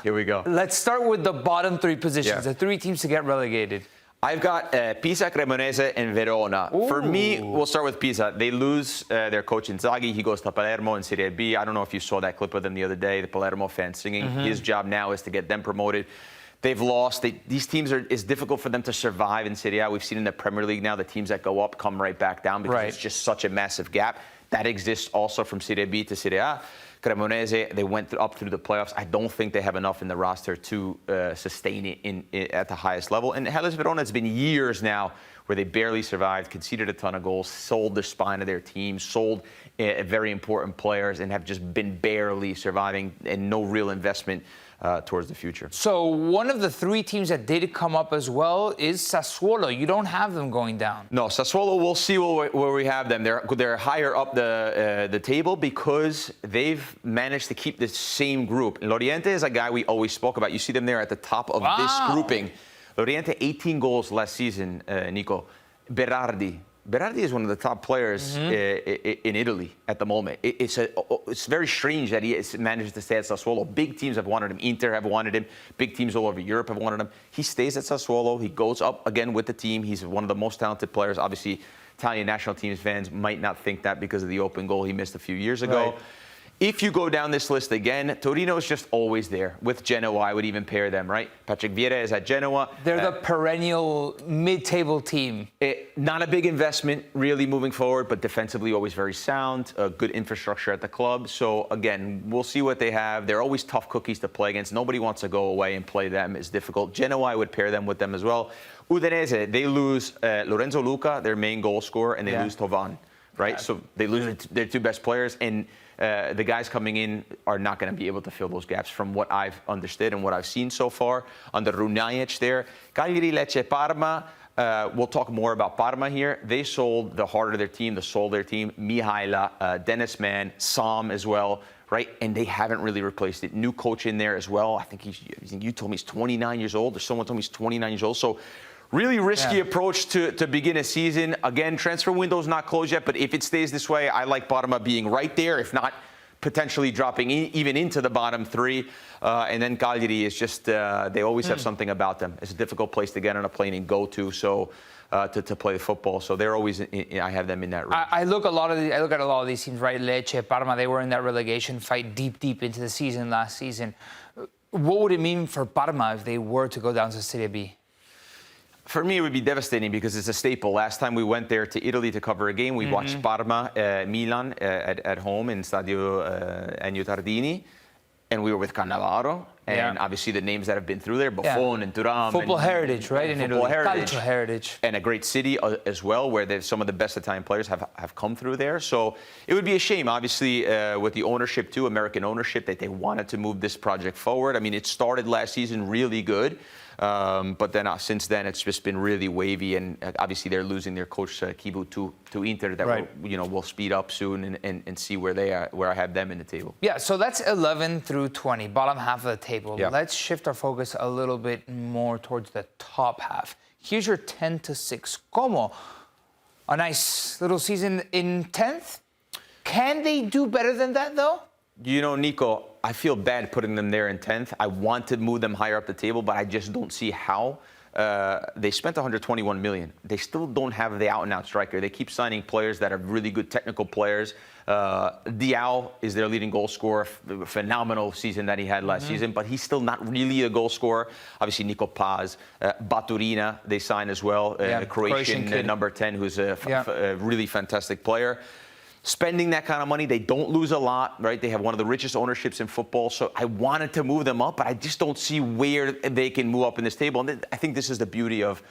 Here we go. Let's start with the bottom three positions, Yeah. the three teams to get relegated. I've got Pisa, Cremonese, and Verona. Ooh. For me, we'll start with Pisa. They lose their coach Inzaghi. He goes to Palermo in Serie B. I don't know if you saw that clip of them the other day, the Palermo fans singing. His job now is to get them promoted. They've lost. These teams it's difficult for them to survive in Serie A. We've seen in the Premier League now the teams that go up come right back down because it's just such a massive gap. That exists also from Serie B to Serie A. Cremonese, they went up through the playoffs. I don't think they have enough in the roster to sustain it at the highest level. And Hellas Verona, it's been years now where they barely survived, conceded a ton of goals, sold the spine of their team, sold very important players, and have just been barely surviving and no real investment towards the future. So one of the three teams that did come up as well is Sassuolo. You don't have them going down. No, Sassuolo, we'll see where we have them. They're higher up the table because they've managed to keep the same group. Loriente is a guy we always spoke about. You see them there at the top of this grouping. Loriente, 18 goals last season, Nico. Berardi is one of the top players in Italy at the moment. It's very strange that he has managed to stay at Sassuolo. Big teams have wanted him. Inter have wanted him. Big teams all over Europe have wanted him. He stays at Sassuolo. He goes up again with the team. He's one of the most talented players. Obviously, Italian national teams fans might not think that because of the open goal he missed a few years ago. Right. If you go down this list again, Torino is just always there. With Genoa, I would even pair them, right? Patrick Vieira is at Genoa. They're the perennial mid-table team. Not a big investment, really, moving forward, but defensively always very sound. Good infrastructure at the club. So, again, we'll see what they have. They're always tough cookies to play against. Nobody wants to go away and play them. It's difficult. Genoa, I would pair them with them as well. Udinese, they lose Lorenzo Luca, their main goal scorer, and they lose Thauvin, right? So they lose their two best players. And the guys coming in are not going to be able to fill those gaps from what I've understood and what I've seen so far. Under Runaic there. Cagliari, Lecce, Parma. We'll talk more about Parma here. They sold the heart of their team, the soul of their team. Mihaila, Dennis Mann, Sam as well, right? And they haven't really replaced it. New coach in there as well. I think you told me he's 29 years old, or someone told me he's 29 years old. So really risky approach to begin a season. Again, transfer window's not closed yet, but if it stays this way, I like Parma being right there, if not potentially dropping even into the bottom three. And then Cagliari is just, they always have something about them. It's a difficult place to get on a plane and go to, so to play football. So they're always, I have them in that range. I look at a lot of these teams, right? Lecce, Parma, they were in that relegation fight deep into the season last season. What would it mean for Parma if they were to go down to Serie B? For me, it would be devastating because it's a staple. Last time we went there to Italy to cover a game, we watched Parma, Milan at home in Stadio Ennio Tardini, and we were with Cannavaro, and obviously the names that have been through there, Buffon and Thuram. Football heritage, right, in Italy. Calcio heritage. And a great city as well, where some of the best Italian players have come through there. So it would be a shame, obviously, with the ownership too, American ownership, that they wanted to move this project forward. I mean, it started last season really good. But then since then, it's just been really wavy, and obviously they're losing their coach Kibu to Inter. That will speed up soon and see where they are, where I have them in the table. Yeah. So that's 11 through 20, bottom half of the table. Yeah. Let's shift our focus a little bit more towards the top half. Here's your 10 to 6. Como? A nice little season in 10th. Can they do better than that, though? You know, Nico, I feel bad putting them there in 10th. I want to move them higher up the table, but I just don't see how. They spent 121 million. They still don't have the out-and-out striker. They keep signing players that are really good technical players. Diao is their leading goal scorer. Phenomenal season that he had last season, but he's still not really a goal scorer. Obviously, Nico Paz, Baturina, they signed as well. A Croatian number 10, who's a really fantastic player. Spending that kind of money, they don't lose a lot, right? They have one of the richest ownerships in football. So I wanted to move them up, but I just don't see where they can move up in this table. And I think this is the beauty of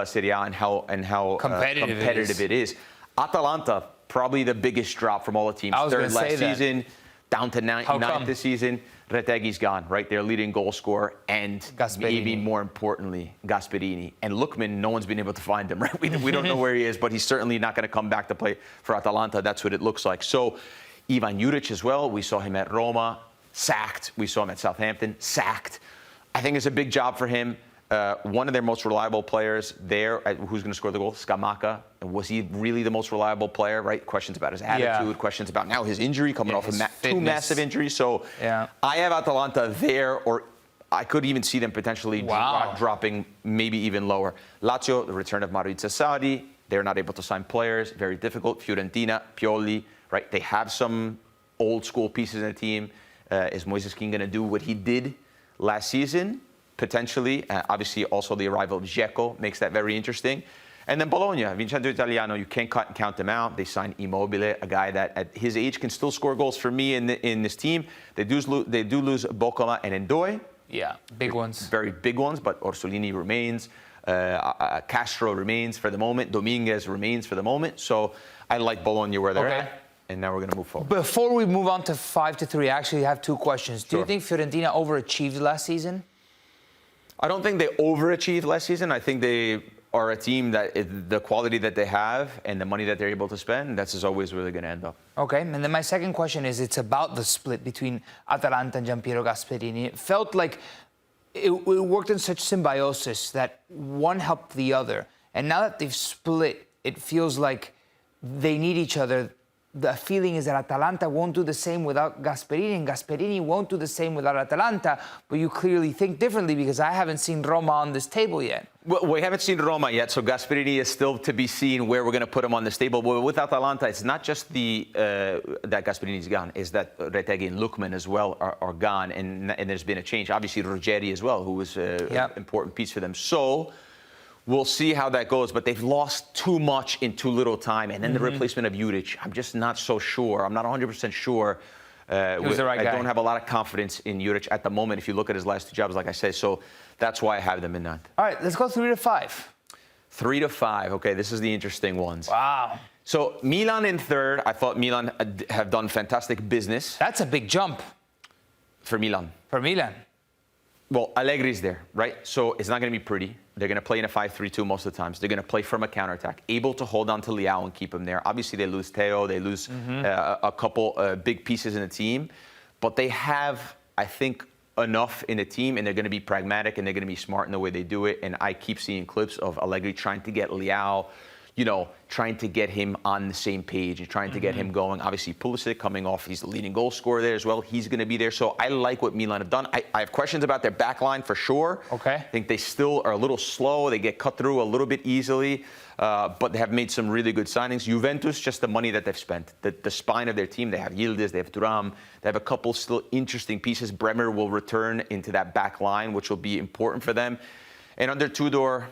Serie A and how competitive it is. Atalanta, probably the biggest drop from all the teams. Third last season, down to ninth this season. Retegui's gone, right? Their leading goal scorer, and maybe more importantly, Gasperini. And Lookman, no one's been able to find him, right? We don't know where he is, but he's certainly not going to come back to play for Atalanta. That's what it looks like. So Ivan Juric as well. We saw him at Roma, sacked. We saw him at Southampton, sacked. I think it's a big job for him. One of their most reliable players there, who's going to score the goal? Scamacca. Was he really the most reliable player, right? Questions about his attitude, questions about now his injury, coming off of two massive injuries. So I have Atalanta there, or I could even see them potentially dropping maybe even lower. Lazio, the return of Maurizio Sarri, they're not able to sign players, very difficult. Fiorentina, Pioli, right? They have some old school pieces in the team. Is Moises Kean going to do what he did last season? Potentially. Obviously, also the arrival of Džeko makes that very interesting. And then Bologna, Vincenzo Italiano, you can't count them out. They signed Immobile, a guy that at his age can still score goals for me in this team. They do lose Bocola and Ndoye. Yeah, big ones. Very big ones, but Orsolini remains. Castro remains for the moment. Dominguez remains for the moment. So I like Bologna where they're at. And now we're going to move forward. Before we move on to 5-3, I actually have two questions. Do you think Fiorentina overachieved last season? I don't think they overachieved last season. I think they are a team that the quality that they have and the money that they're able to spend, that's is always really going to end up. Okay, and then my second question is, it's about the split between Atalanta and Giampiero Gasperini. It felt like it worked in such symbiosis that one helped the other. And now that they've split, it feels like they need each other. The feeling is that Atalanta won't do the same without Gasperini, and Gasperini won't do the same without Atalanta. But you clearly think differently, because I haven't seen Roma on this table yet. Well, we haven't seen Roma yet, so Gasperini is still to be seen where we're going to put him on this table. But with Atalanta, it's not just that Gasperini's gone, it's that Retegui and Lookman as well are gone, and there's been a change. Obviously, Ruggeri as well, who was an important piece for them. So we'll see how that goes, but they've lost too much in too little time. And then the replacement of Juric, I'm just not so sure. I'm not 100% sure. Who's the right guy? I don't have a lot of confidence in Juric at the moment if you look at his last two jobs, like I said. So that's why I have them in that. All right, let's go 3-5. 3-5. Okay, this is the interesting ones. Wow. So Milan in third. I thought Milan have done fantastic business. That's a big jump. For Milan. For Milan. Well, Allegri's there, right? So it's not going to be pretty. They're going to play in a 5-3-2 most of the times. They're going to play from a counterattack, able to hold on to Leao and keep him there. Obviously, they lose Theo. They lose a couple big pieces in the team. But they have, I think, enough in the team, and they're going to be pragmatic, and they're going to be smart in the way they do it. And I keep seeing clips of Allegri trying to get Leao, trying to get him on the same page and trying to get him going. Obviously, Pulisic coming off, he's the leading goal scorer there as well. He's going to be there. So I like what Milan have done. I have questions about their back line for sure. Okay. I think they still are a little slow. They get cut through a little bit easily, but they have made some really good signings. Juventus, just the money that they've spent. The spine of their team, they have Yildiz, they have Thuram. They have a couple still interesting pieces. Bremer will return into that back line, which will be important for them. And under Tudor,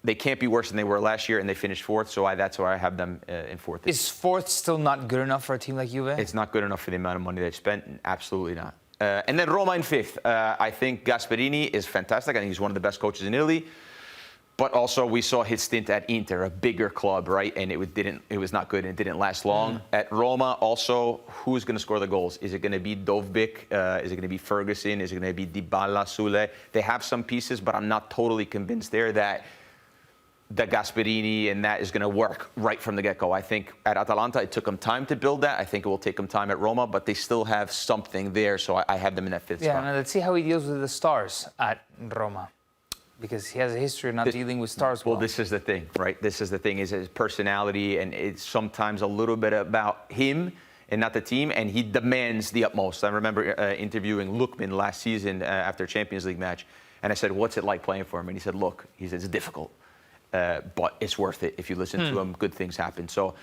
they can't be worse than they were last year, and they finished fourth, so that's why I have them in fourth. Is fourth still not good enough for a team like Juve? It's not good enough for the amount of money they've spent. Absolutely not. And then Roma in fifth. I think Gasperini is fantastic. I think he's one of the best coaches in Italy. But also, we saw his stint at Inter, a bigger club, right? And it was not good, and it didn't last long. At Roma, also, who's going to score the goals? Is it going to be Dovbyk? Is it going to be Ferguson? Is it going to be Dybala, Sule? They have some pieces, but I'm not totally convinced there that Gasperini and that is going to work right from the get-go. I think at Atalanta, it took them time to build that. I think it will take them time at Roma, but they still have something there, so I have them in that fifth spot. Yeah, now let's see how he deals with the stars at Roma, because he has a history of not dealing with stars well. Well, this is the thing, right? This is the thing, is his personality, and it's sometimes a little bit about him and not the team, and he demands the utmost. I remember interviewing Lookman last season after a Champions League match, and I said, what's it like playing for him? And he said, look, he said, it's difficult. But it's worth it. If you listen to him, good things happen. So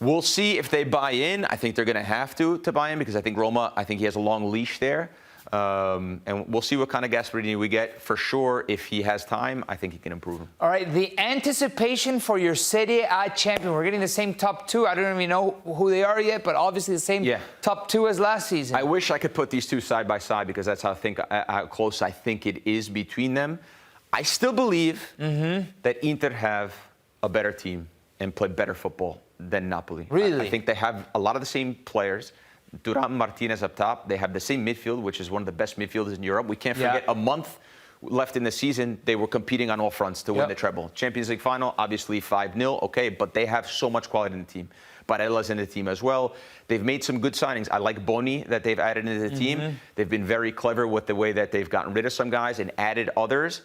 we'll see if they buy in. I think they're going to have to buy in, because I think Roma, I think he has a long leash there. And we'll see what kind of Gasperini we get. For sure, if he has time, I think he can improve him. All right, the anticipation for your Serie A champion. We're getting the same top two. I don't even know who they are yet, but obviously the same top two as last season. I wish I could put these two side by side, because that's how close I think it is between them. I still believe that Inter have a better team and play better football than Napoli. Really? I think they have a lot of the same players. Thuram, Martinez up top. They have the same midfield, which is one of the best midfielders in Europe. We can't forget a month left in the season, they were competing on all fronts to win the treble. Champions League final, obviously 5-0, okay, but they have so much quality in the team. Barella's in the team as well. They've made some good signings. I like Boni that they've added into the team. They've been very clever with the way that they've gotten rid of some guys and added others.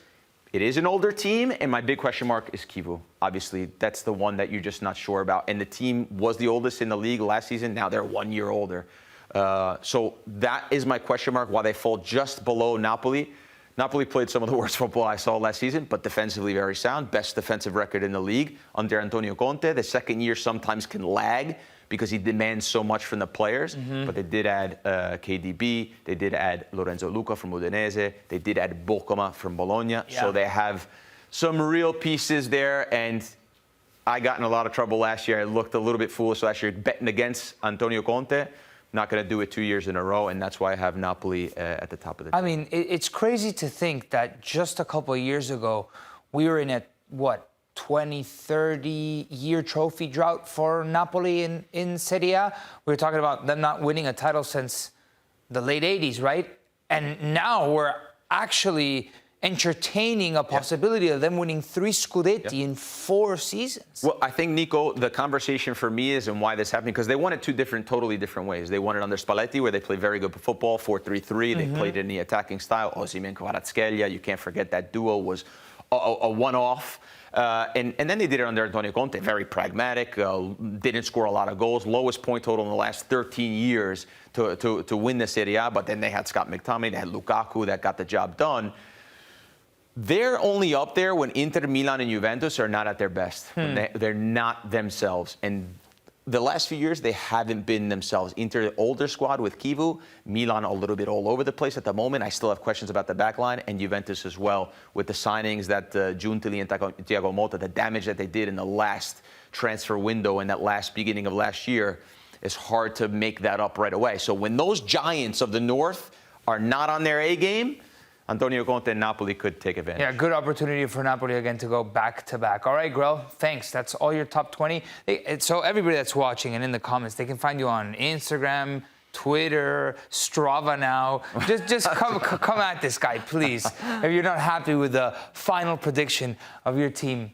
It is an older team, and my big question mark is Kivu. Obviously, that's the one that you're just not sure about. And the team was the oldest in the league last season. Now they're 1 year older. So that is my question mark, why they fall just below Napoli. Napoli played some of the worst football I saw last season, but defensively very sound. Best defensive record in the league under Antonio Conte. The second year sometimes can lag because he demands so much from the players. But they did add KDB. They did add Lorenzo Luca from Udinese. They did add Boccoma from Bologna. Yeah. So they have some real pieces there. And I got in a lot of trouble last year. I looked a little bit foolish last year betting against Antonio Conte. Not going to do it 2 years in a row, and that's why I have Napoli at the top of the table. I mean, it's crazy to think that just a couple of years ago, we were in a, 20, 30-year trophy drought for Napoli in Serie A. We were talking about them not winning a title since the late 80s, right? And now we're actually entertaining a possibility of them winning 3 Scudetti in 4 seasons. Well, I think, Nico, the conversation for me is, and why this happened, because they won it 2 totally different ways. They won it under Spalletti, where they played very good football, 4-3-3. They played in the attacking style. Osimhen, Kvaratskhelia, you can't forget that duo was a one-off. And then they did it under Antonio Conte, very pragmatic, didn't score a lot of goals, lowest point total in the last 13 years to win the Serie A. But then they had Scott McTominay, they had Lukaku that got the job done. They're only up there when Inter, Milan, and Juventus are not at their best. When they're not themselves. And the last few years, they haven't been themselves. Inter, the older squad with Kivu. Milan, a little bit all over the place at the moment. I still have questions about the back line. And Juventus as well, with the signings that Giuntoli and Thiago Motta, the damage that they did in the last transfer window and that last beginning of last year, it's hard to make that up right away. So when those giants of the North are not on their A game, Antonio Conte and Napoli could take advantage. Yeah, good opportunity for Napoli again to go back-to-back. All right, Grell, thanks. That's all your top 20. So everybody that's watching and in the comments, they can find you on Instagram, Twitter, Strava now. Just come at this guy, please. If you're not happy with the final prediction of your team